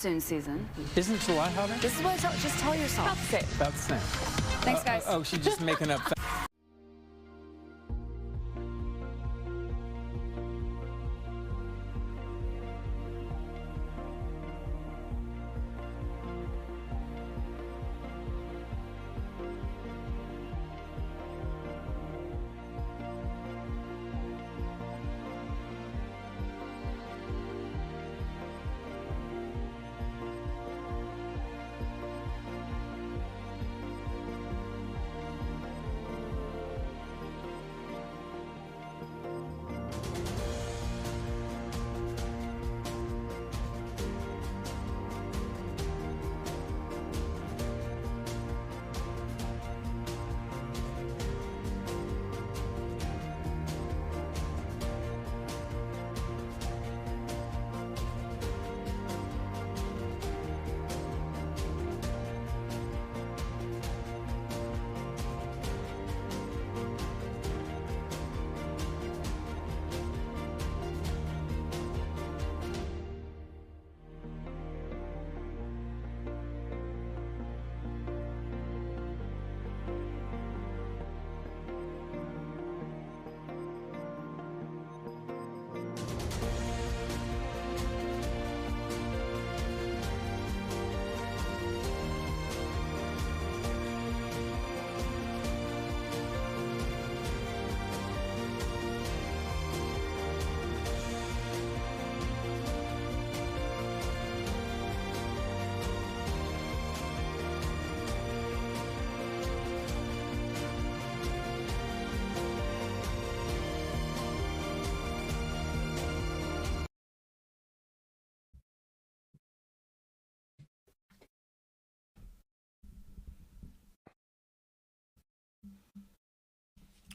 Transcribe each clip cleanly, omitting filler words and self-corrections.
Soon season. Isn't July hotter? This is what just tell yourself. About the same. About the same. Thanks, guys. Oh, she's just making up.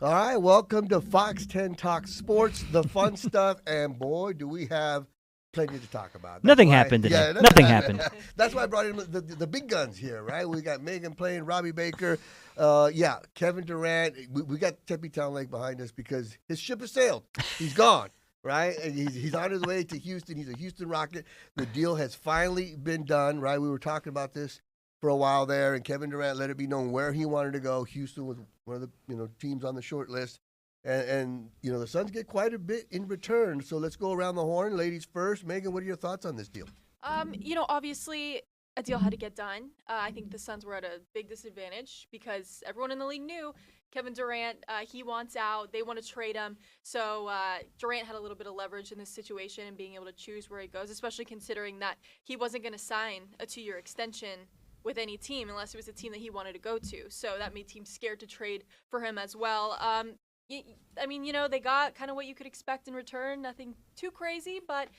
All right, welcome to Fox 10 Talk Sports, the fun stuff, and boy, do we have plenty to talk about. That's Nothing why- happened today. Yeah, Nothing happened. That's why I brought in the big guns here, right? We got Megan playing, Robby Baker, Kevin Durant. We got Tempe Town Lake behind us because his ship has sailed. He's gone, right? And he's on his way to Houston. He's a Houston Rocket. The deal has finally been done, right? We were talking about this for a while there, and Kevin Durant let it be known where he wanted to go. Houston was one of the teams on the short list, and the Suns get quite a bit in return. So let's go around the horn, ladies first. Megan, what are your thoughts on this deal? Obviously a deal had to get done. I think the Suns were at a big disadvantage because everyone in the league knew Kevin Durant, he wants out. They want to trade him. So Durant had a little bit of leverage in this situation and being able to choose where he goes, especially considering that he wasn't going to sign a 2-year extension with any team unless it was a team that he wanted to go to. So that made teams scared to trade for him as well. They got kind of what you could expect in return. Nothing too crazy, but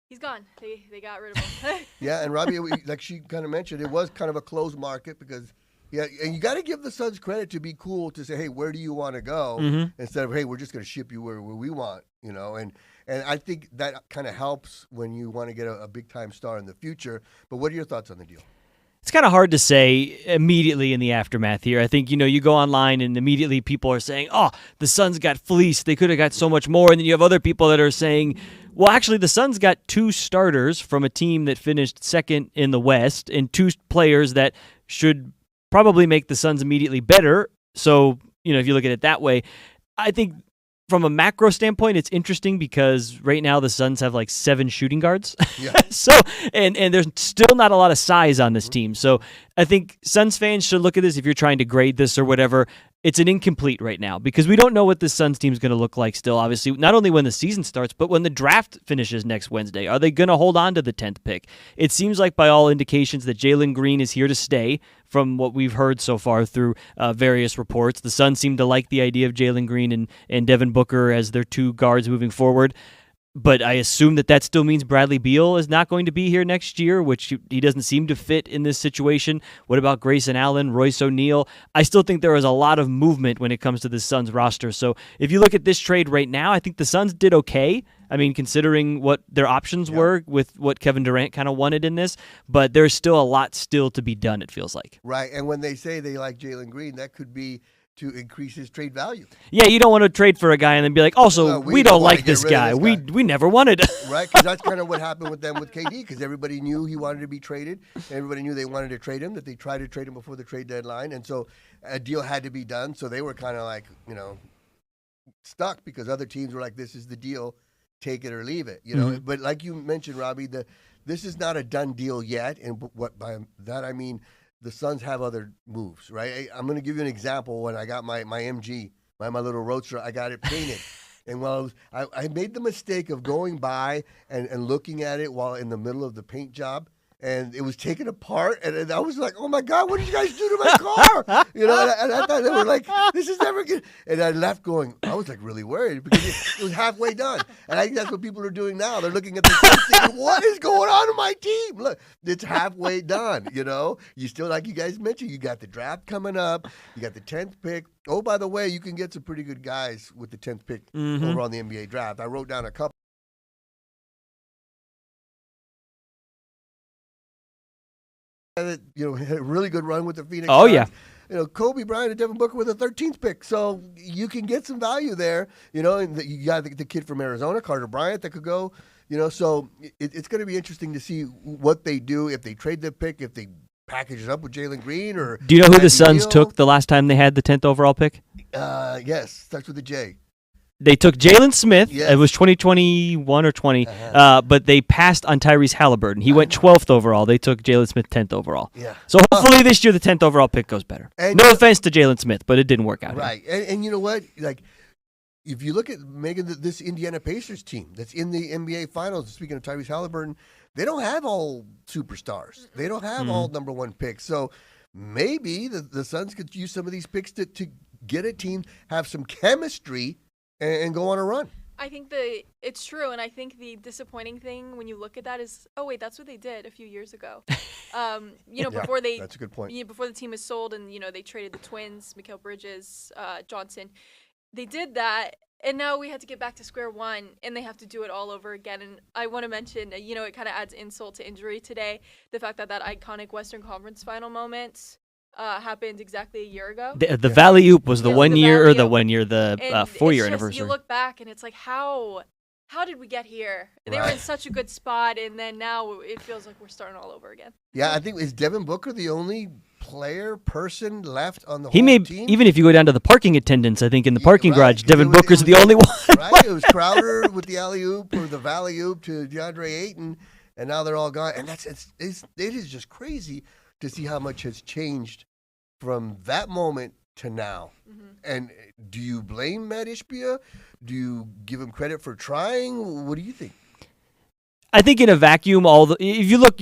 he's gone. They got rid of him. Yeah, and Robbie, like she kind of mentioned, it was kind of a closed market because, and you got to give the Suns credit to be cool to say, hey, where do you want to go? Mm-hmm. Instead of, hey, we're just going to ship you where we want, And I think that kind of helps when you want to get a big-time star in the future. But what are your thoughts on the deal? It's kind of hard to say immediately in the aftermath here. I think, you go online and immediately people are saying, oh, the Suns got fleeced. They could have got so much more. And then you have other people that are saying, well, actually, the Suns got 2 starters from a team that finished second in the West and 2 players that should probably make the Suns immediately better. So, if you look at it that way, I think from a macro standpoint, it's interesting because right now the Suns have like 7 shooting guards. Yeah. So, and there's still not a lot of size on this team. So I think Suns fans should look at this if you're trying to grade this or whatever. It's an incomplete right now because we don't know what this Suns team is going to look like still, obviously, not only when the season starts, but when the draft finishes next Wednesday. Are they going to hold on to the 10th pick? It seems like by all indications that Jalen Green is here to stay from what we've heard so far through various reports. The Suns seem to like the idea of Jalen Green and Devin Booker as their 2 guards moving forward. But I assume that still means Bradley Beal is not going to be here next year, which he doesn't seem to fit in this situation. What about Grayson Allen, Royce O'Neal? I still think there is a lot of movement when it comes to the Suns roster. So if you look at this trade right now, I think the Suns did okay. I mean, considering what their options were with what Kevin Durant kind of wanted in this, but there's still a lot still to be done, it feels like. Right, and when they say they like Jalen Green, that could be to increase his trade value. Yeah, you don't want to trade for a guy and then be like, also, Well, we don't wanna like get this rid of guy. this We guy. we never wanted. Right, because that's kind of what happened with them with KD, because everybody knew he wanted to be traded. Everybody knew they wanted to trade him, that they tried to trade him before the trade deadline, and so a deal had to be done. So they were kind of like, stuck because other teams were like, this is the deal, take it or leave it. But like you mentioned, Robbie, this is not a done deal yet, and what by that I mean the Suns have other moves, right? I'm going to give you an example. When I got my MG, my little roadster, I got it painted. And while I made the mistake of going by and looking at it while in the middle of the paint job, and it was taken apart, and I was like, "Oh my God, what did you guys do to my car?" And I thought they were like, "This is never good." And I left going, I was like really worried because it was halfway done, and I think that's what people are doing now. They're looking at the team thinking, "What is going on in my team? Look, it's halfway done." You still, like you guys mentioned, you got the draft coming up, you got the 10th pick. Oh, by the way, you can get some pretty good guys with the 10th pick over on the NBA draft. I wrote down a couple. That had a really good run with the Phoenix Suns. Yeah. Kobe Bryant and Devin Booker with a 13th pick, so you can get some value there. And you got the kid from Arizona, Carter Bryant, that could go. So it's going to be interesting to see what they do, if they trade the pick, if they package it up with Jalen Green, or Do you know who Bradley the Suns Beal. took the last time they had the 10th overall pick? Yes, starts with a J. They took Jalen Smith. Yes. It was 2021 or 20, but they passed on Tyrese Halliburton. He went Uh-huh. 12th overall. They took Jalen Smith 10th overall. Yeah. So hopefully this year the 10th overall pick goes better. And No offense to Jalen Smith, but it didn't work out. Right. And you know what? Like, if you look at this Indiana Pacers team that's in the NBA Finals, speaking of Tyrese Halliburton, they don't have all superstars. They don't have all number one picks. So maybe the Suns could use some of these picks to get a team, have some chemistry, and go on a run. I think it's true, and I think the disappointing thing when you look at that is, oh wait, that's what they did a few years ago. Before that's a good point. Before the team was sold, and they traded the twins, Mikal Bridges, Johnson. They did that, and now we had to get back to square one, and they have to do it all over again. And I want to mention, it kind of adds insult to injury today, the fact that iconic Western Conference final moment happened exactly a year ago. The Valley Oop was the Yeah, 1 the year, or Valley the Oop. 1 year, the And 4-year it's just, anniversary. You look back, and it's like, how did we get here? They were in such a good spot, and then now it feels like we're starting all over again. Yeah, I think, is Devin Booker the only person left on the He whole may, team? even if you go down to the parking attendants, I think in the parking Right, garage, 'cause Devin it was- Booker's it the was- only one. Right? It was Crowder with the alley-oop or the valley-oop to DeAndre Ayton, and now they're all gone. And it is just crazy to see how much has changed from that moment to now. And do you blame Matt Ishbia? Do you give him credit for trying? What do you think? I think in a vacuum, if you look,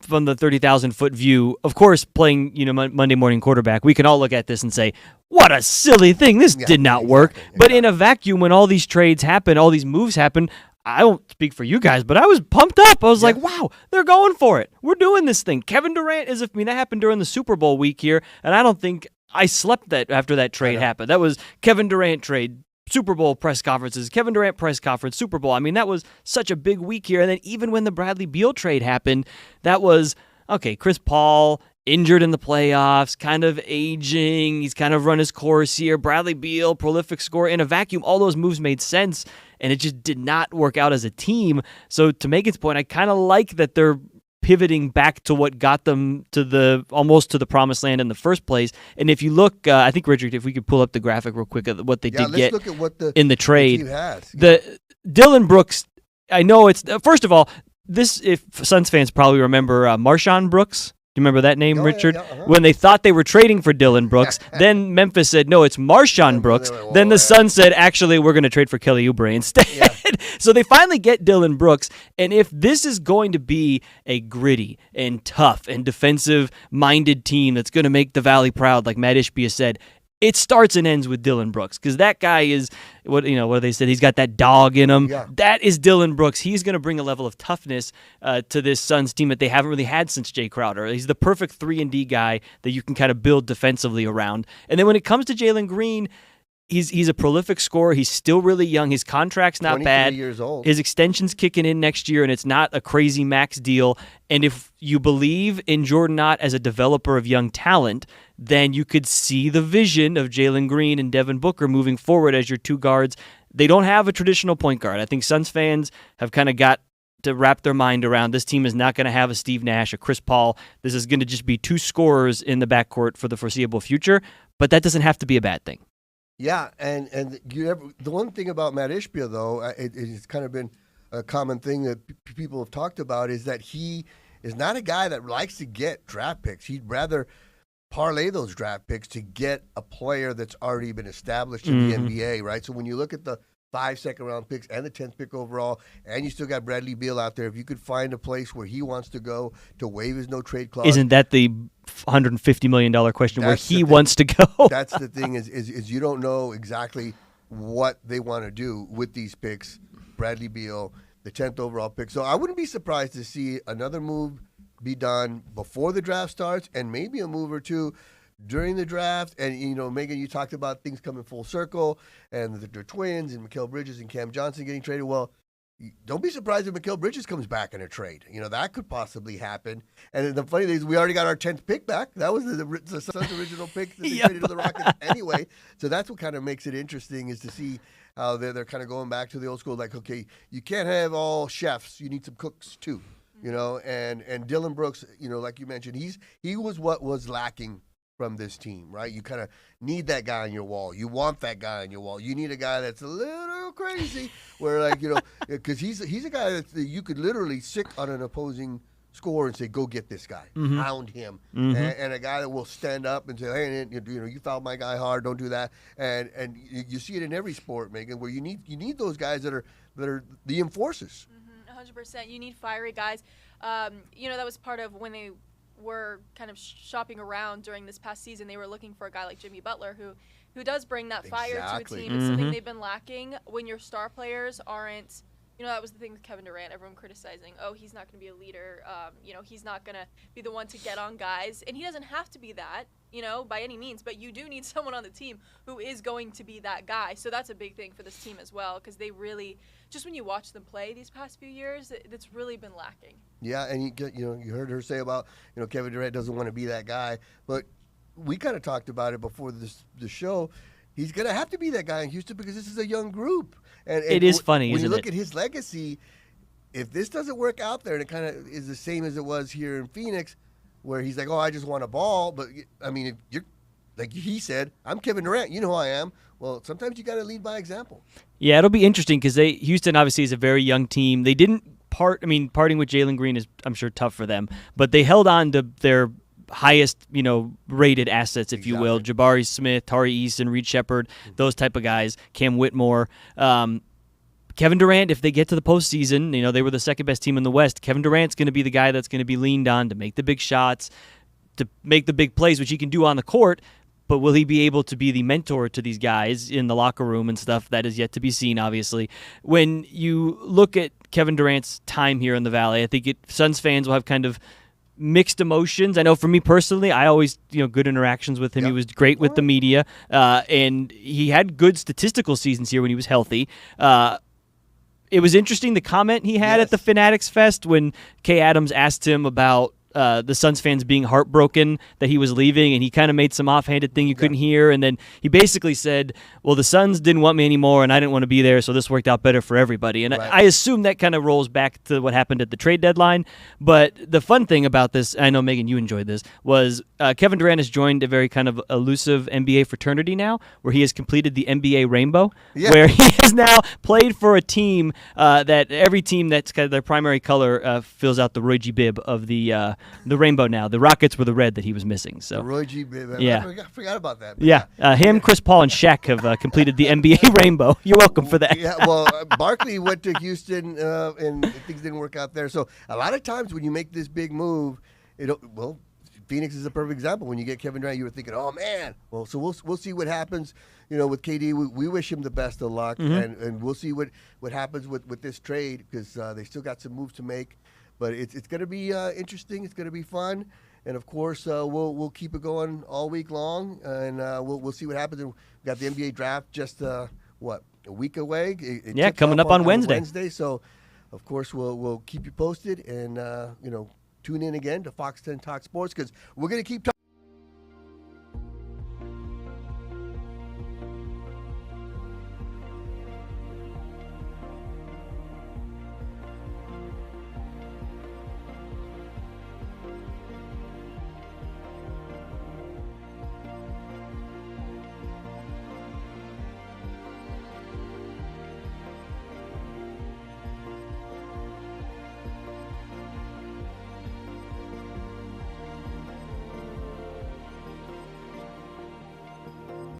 from the 30,000-foot view, of course, playing, Monday morning quarterback, we can all look at this and say, what a silly thing. This did not work. Exactly. But in a vacuum, when all these trades happen, all these moves happen, I won't speak for you guys, but I was pumped up. I was like, wow, they're going for it. We're doing this thing. Kevin Durant that happened during the Super Bowl week here, and I don't think I slept after that trade happened. That was Kevin Durant trade, Super Bowl press conferences, Kevin Durant press conference, Super Bowl. I mean, that was such a big week here. And then even when the Bradley Beal trade happened, that was, okay, Chris Paul injured in the playoffs, kind of aging. He's kind of run his course here. Bradley Beal, prolific scorer. In a vacuum, all those moves made sense, and it just did not work out as a team. So to Megan's point, I kind of like that they're pivoting back to what got them to almost to the promised land in the first place. And if you look, I think, Richard, if we could pull up the graphic real quick of what they did get look at what in the trade. team has. The Dylan Brooks, I know it's, first of all, if Suns fans probably remember Marshawn Brooks. Do you remember that name, Oh, yeah, Richard? yeah, uh-huh. When they thought they were trading for Dylan Brooks, then Memphis said, no, it's Marshawn Brooks. they were, Then the yeah. Suns said, actually, we're going to trade for Kelly Oubre instead. So they finally get Dylan Brooks. And if this is going to be a gritty and tough and defensive-minded team that's going to make the Valley proud, like Matt Ishbia said, it starts and ends with Dylan Brooks, because that guy is what they said. He's got that dog in him. Yeah. That is Dylan Brooks. He's going to bring a level of toughness to this Suns team that they haven't really had since Jay Crowder. He's the perfect 3-and-D guy that you can kind of build defensively around. And then when it comes to Jalen Green, he's a prolific scorer. He's still really young. His contract's not 23 bad. years old. His extension's kicking in next year, and it's not a crazy max deal. And if you believe in Jordan Knott as a developer of young talent, then you could see the vision of Jalen Green and Devin Booker moving forward as your two guards. They don't have a traditional point guard. I think Suns fans have kind of got to wrap their mind around this team is not going to have a Steve Nash, a Chris Paul. This is going to just be two scorers in the backcourt for the foreseeable future, but that doesn't have to be a bad thing. Yeah, and the one thing about Matt Ishbia, though, it's kind of been a common thing that people have talked about, is that he is not a guy that likes to get draft picks. He'd rather parlay those draft picks to get a player that's already been established in the NBA, right? So when you look at the 5 second-round picks and the 10th pick overall, and you still got Bradley Beal out there, if you could find a place where he wants to go to waive his no-trade clause. Isn't that the $150 million question where That's he wants to go? That's the thing is you don't know exactly what they want to do with these picks. Bradley Beal, the 10th overall pick. So I wouldn't be surprised to see another move be done before the draft starts, and maybe a move or two during the draft. And, Megan, you talked about things coming full circle and the twins and Mikal Bridges and Cam Johnson getting traded. Well, don't be surprised if Mikal Bridges comes back in a trade. That could possibly happen. And the funny thing is we already got our 10th pick back. That was the Suns' original pick that they traded to the Rockets anyway. So that's what kind of makes it interesting, is to see how they're kind of going back to the old school, like, okay, you can't have all chefs. You need some cooks too, and Dylan Brooks, like you mentioned, he was what was lacking from this team, right? You kind of need that guy on your wall. You want that guy on your wall. You need a guy that's a little crazy, where because he's a guy that you could literally sick on an opposing scorer and say, go get this guy, hound him, and a guy that will stand up and say, hey, you fouled my guy hard, don't do that. And you see it in every sport, Megan, where you need those guys that are the enforcers. 100%. You need fiery guys. That was part of when they were kind of shopping around during this past season. They were looking for a guy like Jimmy Butler who does bring that fire to a team. It's something they've been lacking when your star players aren't. That was the thing with Kevin Durant. Everyone criticizing, he's not going to be a leader. He's not going to be the one to get on guys. And he doesn't have to be that, by any means. But you do need someone on the team who is going to be that guy. So that's a big thing for this team as well, because they really, just when you watch them play these past few years, it's really been lacking. Yeah, and you heard her say about, Kevin Durant doesn't want to be that guy. But we kind of talked about it before the show. He's going to have to be that guy in Houston because this is a young group. And it is funny, when isn't it? When you look at his legacy, if this doesn't work out there, and it kind of is the same as it was here in Phoenix, where he's like, I just want a ball. But, I mean, if you're, like he said, I'm Kevin Durant. You know who I am. Well, sometimes you got to lead by example. Yeah, it'll be interesting because Houston obviously is a very young team. They didn't parting with Jalen Green is, I'm sure, tough for them. But they held on to their highest, rated assets, if you will. Jabari Smith, Tari Eason, Reed Shepard, those type of guys, Cam Whitmore. Kevin Durant, if they get to the postseason, they were the second best team in the West. Kevin Durant's going to be the guy that's going to be leaned on to make the big shots, to make the big plays, which he can do on the court. But will he be able to be the mentor to these guys in the locker room and stuff? That is yet to be seen, obviously. When you look at Kevin Durant's time here in the Valley, I think Suns fans will have kind of mixed emotions. I know for me personally, I always, good interactions with him. Yep. He was great with the media, and he had good statistical seasons here when he was healthy. It was interesting, the comment he had at the Fanatics Fest when Kay Adams asked him about the Suns fans being heartbroken that he was leaving, and he kind of made some offhanded thing you couldn't hear, and then he basically said, well, the Suns didn't want me anymore, and I didn't want to be there, so this worked out better for everybody. And I assume that kind of rolls back to what happened at the trade deadline. But the fun thing about this, I know, Megan, you enjoyed this, was Kevin Durant has joined a very kind of elusive NBA fraternity now, where he has completed the NBA rainbow, where he has now played for a team that every team that's kind of their primary color fills out the Roy G. Bibb of the rainbow now. The Rockets were the red that he was missing. So the Roy G. Bibb. I forgot about that. Him, Chris Paul, and Shaq have completed the NBA rainbow. You're welcome for that. Barkley went to Houston and things didn't work out there. So a lot of times when you make this big move, Phoenix is a perfect example. When you get Kevin Durant, you were thinking, oh, man. Well, so we'll see what happens, with KD. We wish him the best of luck, and we'll see what happens with this trade because they still got some moves to make. But it's going to be interesting. It's going to be fun. And of course, we'll keep it going all week long, and we'll see what happens. And we got the NBA draft just a week away. It Yeah, kicks coming off up on Wednesday. So, of course, we'll keep you posted, and tune in again to Fox 10 Talk Sports, because we're going to keep talking.